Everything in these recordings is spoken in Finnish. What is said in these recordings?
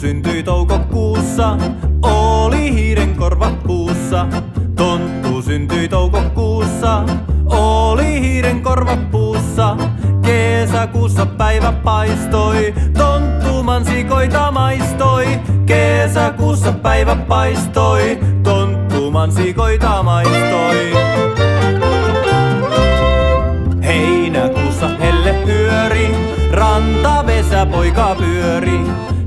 syntyi toukokuussa, oli hiiren korva puussa. Tonttu syntyi toukokuussa, oli hiiren korva puussa. Kesäkuussa päivä paistoi, tonttu mansikoita maistoi. Kesäkuussa päivä paistoi, tonttu mansikoita maistoi. Heinäkuussa helle hyöri, rantavesä poika pyöri.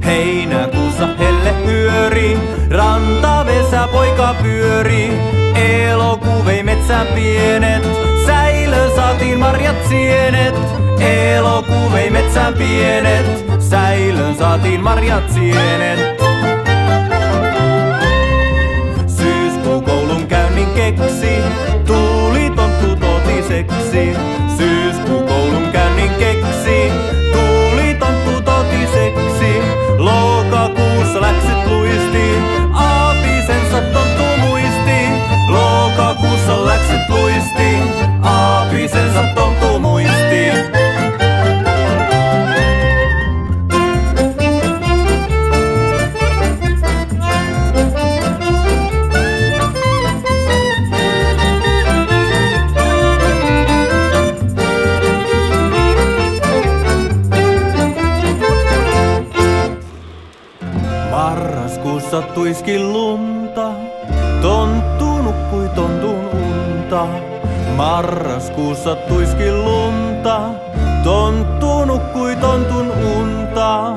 Heinäkuussa helle hyöri, rantavesä poika pyöri. Elokuu vei metsään pienet, säilöön saatiin marjat sienet. Elokuu vei metsään pienet, säilöön saatiin marjat sienet. Syyskuu koulun käynnin keksi, tuli tonttu totiseksi. Syyskuu koulun käynnin keksi, tuli tonttu totiseksi. Lokakuussa läksyt luisti, aapisensa tonttu muisti. Lokakuussa läksyt luisti, aapisensa tonttu muisti. Marraskuussa tuiski lunta, tonttu nukkui tontun unta. Marraskuussa tuiski lunta, tonttu nukkui tontun unta.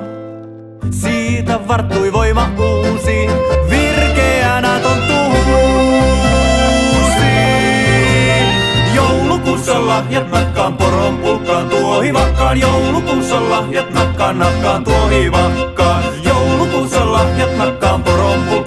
Siitä varttui voima uusi, virkeänä tonttu huusi. Joulukuussa lahjat nakkaan, poron pulkkaan tuohivakkaan. Joulukuussa lahjat nakkaan, nakkaan tuohivakkaan. Joulukuussa lahjat nakkaan, poron pulkkaan.